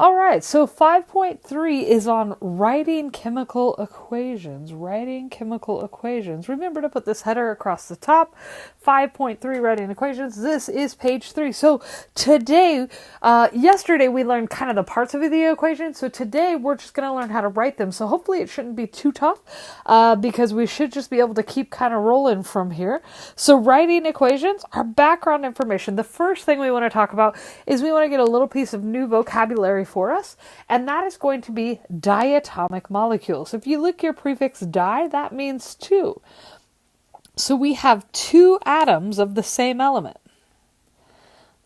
All right, so 5.3 is on writing chemical equations. Writing chemical equations. Remember to put this header across the top. 5.3 writing equations. This is page 3. So today, yesterday we learned kind of the parts of the equation. So today we're just going to learn how to write them. So hopefully it shouldn't be too tough because we should just be able to keep kind of rolling from here. So writing equations are background information. The first thing we want to talk about is we want to get a little piece of new vocabulary for us, and that is going to be diatomic molecules. If you look your prefix di, that means two. So we have two atoms of the same element.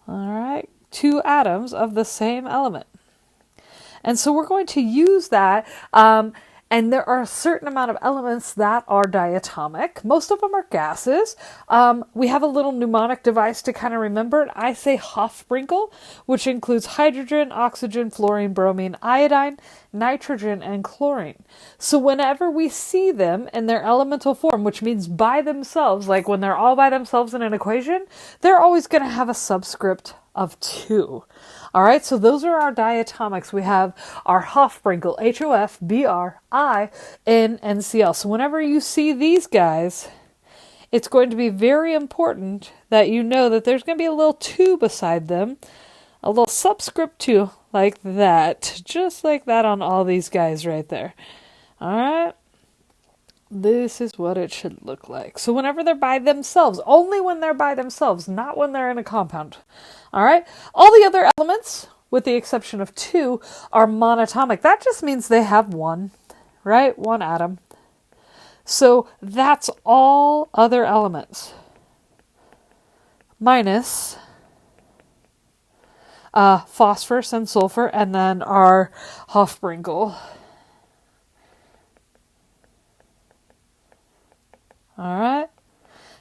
All right, two atoms of the same element. And so we're going to use that, and there are a certain amount of elements that are diatomic. Most of them are gases. We have a little mnemonic device to kind of remember it. I say Hofsprinkle, which includes hydrogen, oxygen, fluorine, bromine, iodine, nitrogen, and chlorine. So whenever we see them in their elemental form, which means by themselves, like when they're all by themselves in an equation, they're always going to have a subscript of 2. All right, so those are our diatomics. We have our Hofsprinkle, HOF, BRI, So whenever you see these guys, it's going to be very important that you know that there's going to be a little 2 beside them, a little subscript 2 like that, just like that on all these guys right there. All right. This is what it should look like. So whenever they're by themselves, only when they're by themselves, not when they're in a compound. All right. All the other elements, with the exception of 2, are monatomic. That just means they have one, right? One atom. So that's all other elements. Minus phosphorus and sulfur, and then our Hofsprinkle. All right.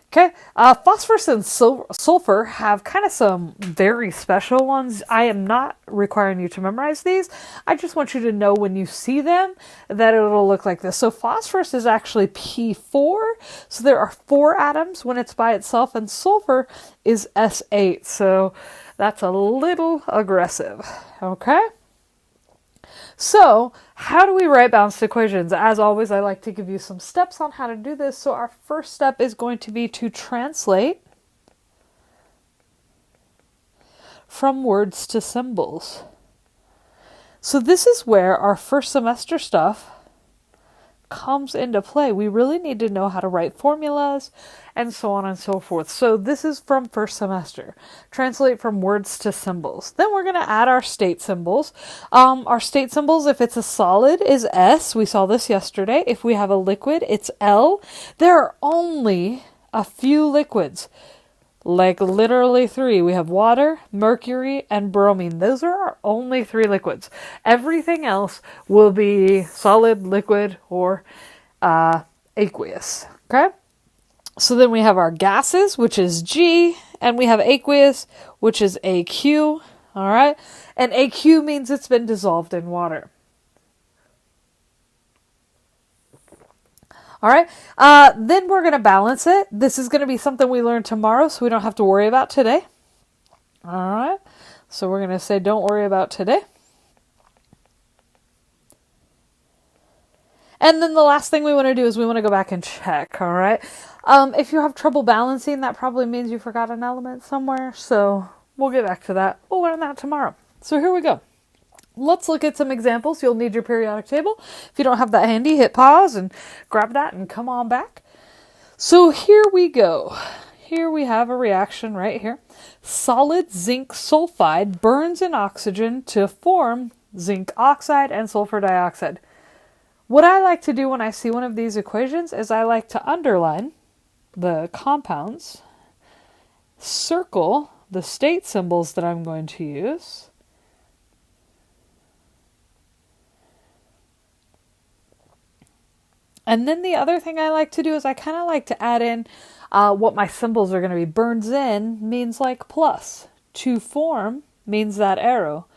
Okay. Phosphorus and sulfur have kind of some very special ones. I am not requiring you to memorize these. I just want you to know when you see them that it'll look like this. So phosphorus is actually P4. So there are 4 atoms when it's by itself, and sulfur is S8. So that's a little aggressive. Okay. So, how do we write balanced equations? As always, I like to give you some steps on how to do this. So our first step is going to be to translate from words to symbols. So this is where our first semester stuff comes into play. We really need to know how to write formulas and so on and so forth. So this is from first semester. Translate from words to symbols. Then we're going to add our state symbols. Our state symbols, if it's a solid, is S. We saw this yesterday. If we have a liquid, it's L. There are only a few liquids. Like literally 3. We have water, mercury, and bromine. Those are our only 3 liquids. Everything else will be solid, liquid, or aqueous. Okay? So then we have our gases, which is G, and we have aqueous, which is AQ. All right? And AQ means it's been dissolved in water. All right, then we're going to balance it. This is going to be something we learn tomorrow, so we don't have to worry about today. All right, so we're going to say don't worry about today. And then the last thing we want to do is we want to go back and check, all right? If you have trouble balancing, that probably means you forgot an element somewhere, so we'll get back to that. We'll learn that tomorrow. So here we go. Let's look at some examples. You'll need your periodic table. If you don't have that handy, hit pause and grab that and come on back. So here we go. Here we have a reaction right here. Solid zinc sulfide burns in oxygen to form zinc oxide and sulfur dioxide. What I like to do when I see one of these equations is I like to underline the compounds, circle the state symbols that I'm going to use, and then the other thing I like to do is I kind of like to add in what my symbols are going to be. Burns in means like plus. To form means that arrow.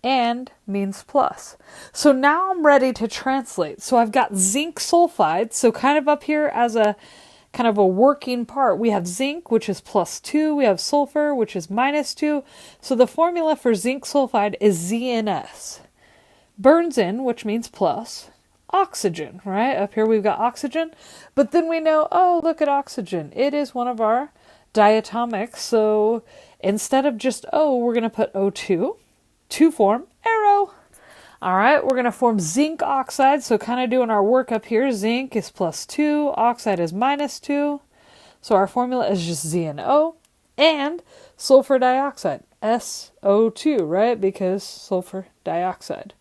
And means plus. So now I'm ready to translate. So I've got zinc sulfide. So kind of up here as a kind of a working part, we have zinc, which is +2. We have sulfur, which is -2. So the formula for zinc sulfide is ZnS. burns in, which means plus, oxygen, right? Up here we've got oxygen, but then we know, oh, look at oxygen. It is one of our diatomics, so instead of just O, we're going to put O2 to form arrow. All right, we're going to form zinc oxide, so kind of doing our work up here. Zinc is +2, oxide is -2, so our formula is just ZnO, and sulfur dioxide, SO2, right? Because sulfur dioxide.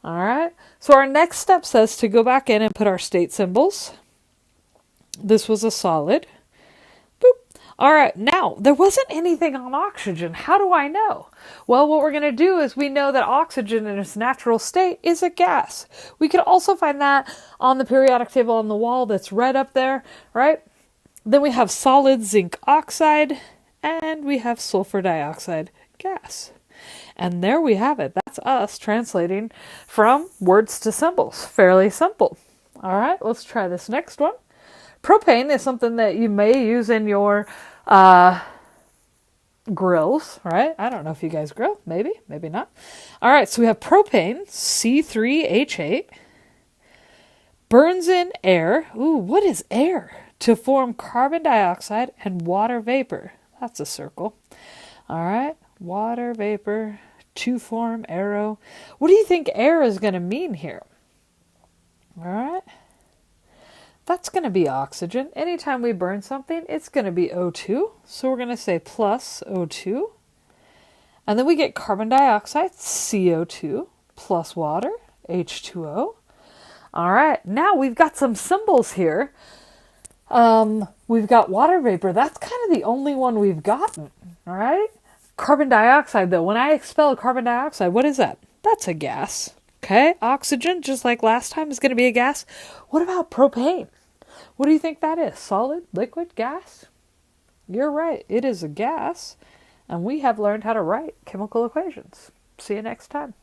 All right, so our next step says to go back in and put our state symbols. This was a solid. Boop. All right, now, there wasn't anything on oxygen. How do I know? Well, what we're going to do is we know that oxygen in its natural state is a gas. We could also find that on the periodic table on the wall that's red up there, right? Then we have solid zinc oxide, and we have sulfur dioxide gas. And there we have it. That's us translating from words to symbols. Fairly simple. All right, let's try this next one. Propane is something that you may use in your grills, right? I don't know if you guys grill. Maybe, maybe not. All right, so we have propane, C3H8, burns in air. Ooh, what is air? To form carbon dioxide and water vapor. That's a circle. All right, water vapor to form arrow. What do you think air is going to mean here? All right. That's going to be oxygen. Anytime we burn something, it's going to be O2. So we're going to say plus O2. And then we get carbon dioxide, CO2, plus water, H2O. All right, now we've got some symbols here. We've got water vapor. That's kind of the only one we've gotten, all right? Carbon dioxide, though, when I expel carbon dioxide, what is that? That's a gas. Okay, oxygen, just like last time, is going to be a gas. What about propane? What do you think that is? Solid, liquid, gas? You're right, it is a gas. And we have learned how to write chemical equations. See you next time.